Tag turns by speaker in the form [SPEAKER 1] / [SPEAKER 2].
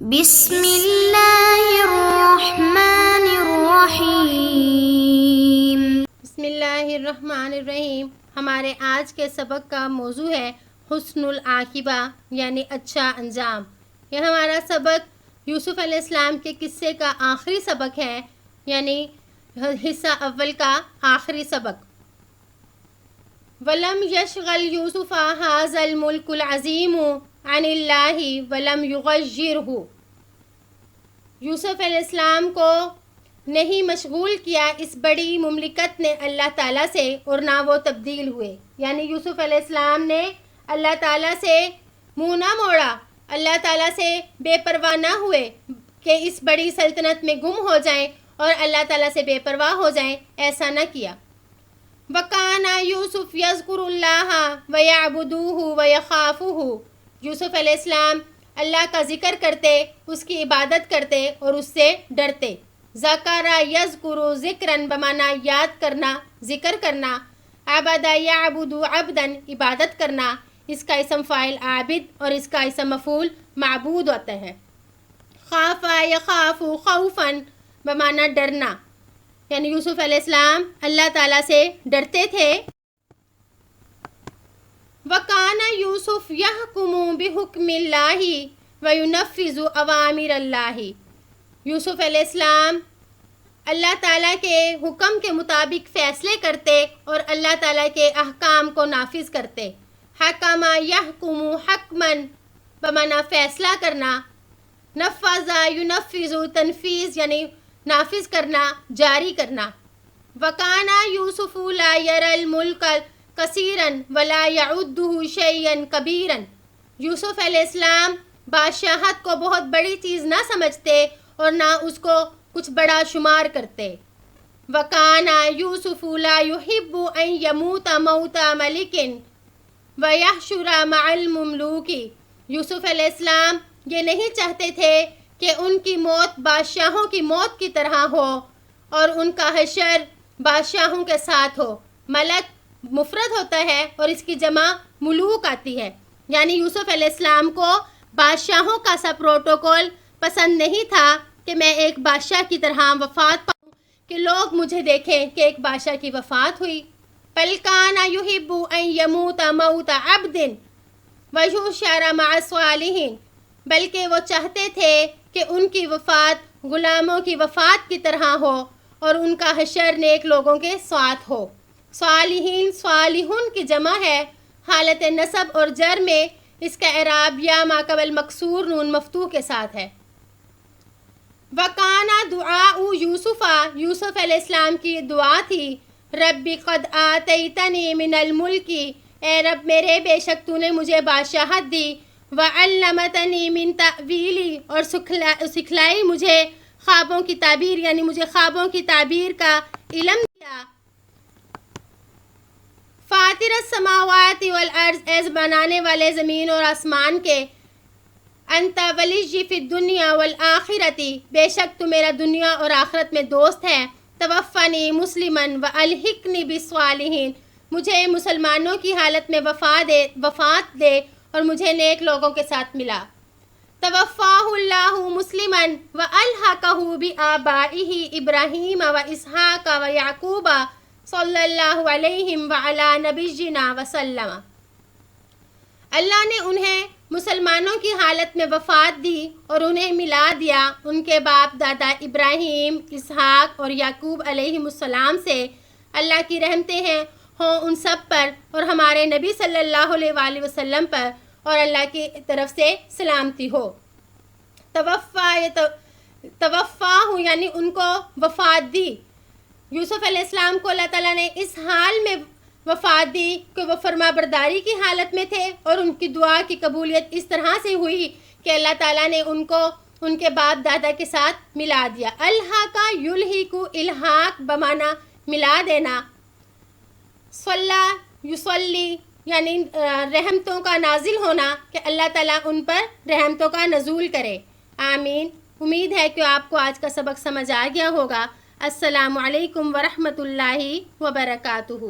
[SPEAKER 1] بسم اللہ الرحمن الرحیم۔
[SPEAKER 2] بسم اللہ الرحمن الرحیم۔ ہمارے آج کے سبق کا موضوع ہے حسن العاقبہ یعنی اچھا انجام۔ یہ ہمارا سبق یوسف علیہ السلام کے قصے کا آخری سبق ہے، یعنی حصہ اول کا آخری سبق۔ وَلَمْ يَشْغَلْ يُوسُفَ هَذَا الْمُلْكُ الْعَظِيمُ عَنِ اللَّهِ وَلَمْ يُغَيِّرْهُ۔ یوسف علیہ السلام کو نہیں مشغول کیا اس بڑی مملکت نے اللہ تعالیٰ سے، اور نہ وہ تبدیل ہوئے، یعنی یوسف علیہ السلام نے اللہ تعالیٰ سے منہ نہ موڑا، اللہ تعالیٰ سے بے پرواہ نہ ہوئے کہ اس بڑی سلطنت میں گم ہو جائیں اور اللہ تعالیٰ سے بے پرواہ ہو جائیں، ایسا نہ کیا۔ وَكَانَ يُوسُفُ يَذْكُرُ اللَّهَ وَيَعْبُدُوهُ وَيَخَافُهُ۔ یوسف علیہ السلام اللہ کا ذکر کرتے، اس کی عبادت کرتے اور اس سے ڈرتے۔ ذَكَرَ يَذْكُرُ ذِكْرًا بمعنی یاد کرنا، ذکر کرنا۔ عَبَدَ يَعْبُدُ عَبْدًا عبادت کرنا، اس کا اسم فاعل عابد اور اس کا اسم مفعول معبود ہوتا ہے۔ خَافَ يَخَافُ خَوْفًا بمعنی ڈرنا، یعنی یوسف علیہ السلام اللہ تعالیٰ سے ڈرتے تھے۔ وَكَانَ يُوسُفُ يَحْكُمُ بِحُكْمِ اللَّهِ وَيُنَفِّذُ أَوَامِرَ اللَّهِ۔ یوسف علیہ السلام اللہ تعالیٰ کے حکم کے مطابق فیصلے کرتے اور اللہ تعالیٰ کے احکام کو نافذ کرتے۔ حَكَمَ يَحْكُمُ حَكْمًا بمعنی فیصلہ کرنا۔ نفذ ينفذ تنفیذ یعنی نافذ کرنا، جاری کرنا۔ وَكَانَ يُوسُفُ لَا يَرَى الْمُلْكَ كَثِيرًا وَلَا يَعُدُّهُ شَيْئًا كَبِيرًا۔ یوسف علیہ السلام بادشاہت کو بہت بڑی چیز نہ سمجھتے اور نہ اس کو کچھ بڑا شمار کرتے۔ وَكَانَ يُوسُفُ لَا يُحِبُّ أَن يَمُوتَ مَوْتَ مَلِكٍ وَيَحْشُرَ مَعَ الْمُمْلُوكِ۔ یوسف علیہ السلام یہ نہیں چاہتے تھے کہ ان کی موت بادشاہوں کی موت کی طرح ہو اور ان کا حشر بادشاہوں کے ساتھ ہو۔ ملک مفرد ہوتا ہے اور اس کی جمع ملوک آتی ہے، یعنی یوسف علیہ السلام کو بادشاہوں کا سا پروٹوکول پسند نہیں تھا کہ میں ایک بادشاہ کی طرح وفات پاؤں، کہ لوگ مجھے دیکھیں کہ ایک بادشاہ کی وفات ہوئی۔ بل کان یحب ان یموت موت عبد ویحشر مع الصالحین۔ بلکہ وہ چاہتے تھے کہ ان کی وفات غلاموں کی وفات کی طرح ہو اور ان کا حشر نیک لوگوں کے ساتھ ہو۔ صالحین صالحون کی جمع ہے، حالت نصب اور جر میں اس کا اعراب یا ما قبل مکسور نون مفتوح کے ساتھ ہے۔ وَكَانَ دُعَاءُ يُوسُفَ، یوسف علیہ السلام کی دعا تھی، رَبِّ قَدْ آتَيْتَنِي مِنَ الْمُلْكِ، اے رب میرے بے شک تو نے مجھے بادشاہت دی، وَعَلَّمَتَنِي مِن تَأْوِيلِ، اور سکھلائی مجھے خوابوں کی تعبیر، یعنی مجھے خوابوں کی تعبیر کا علم دیا۔ فاطر السماوات والارض، ایز بنانے والے زمین اور آسمان کے، انت ولی فی الدنیا والآخرتی، بے شک تو میرا دنیا اور آخرت میں دوست ہے۔ توفنی مسلمن والحقنی بالصالحین، مجھے مسلمانوں کی حالت میں وفات دے اور مجھے نیک لوگوں کے ساتھ ملا۔ توفاہ اللہ مسلمن والحقہ بآبائہ ابراہیم واسحاق ویعقوب صلی اللہ علیہ وعلی نبینا وسلم۔ اللہ نے انہیں مسلمانوں کی حالت میں وفات دی اور انہیں ملا دیا ان کے باپ دادا ابراہیم، اسحاق اور یعقوب علیہ السلام سے۔ اللہ کی رحمتیں ہیں ہوں ان سب پر اور ہمارے نبی صلی اللہ علیہ وآلہ وسلم پر، اور اللہ کی طرف سے سلامتی ہو۔ توفا ہوں یعنی ان کو وفات دی۔ یوسف علیہ السلام کو اللہ تعالیٰ نے اس حال میں وفات دی کہ وہ فرما برداری کی حالت میں تھے، اور ان کی دعا کی قبولیت اس طرح سے ہوئی کہ اللہ تعالیٰ نے ان کو ان کے باپ دادا کے ساتھ ملا دیا۔ الحاق یلحق الحاق بمعنی ملا دینا۔ صلی یصلی یعنی رحمتوں کا نازل ہونا، کہ اللہ تعالیٰ ان پر رحمتوں کا نزول کرے۔ آمین۔ امید ہے کہ آپ کو آج کا سبق سمجھ آ گیا ہوگا۔ السلام علیکم ورحمۃ اللہ وبرکاتہ۔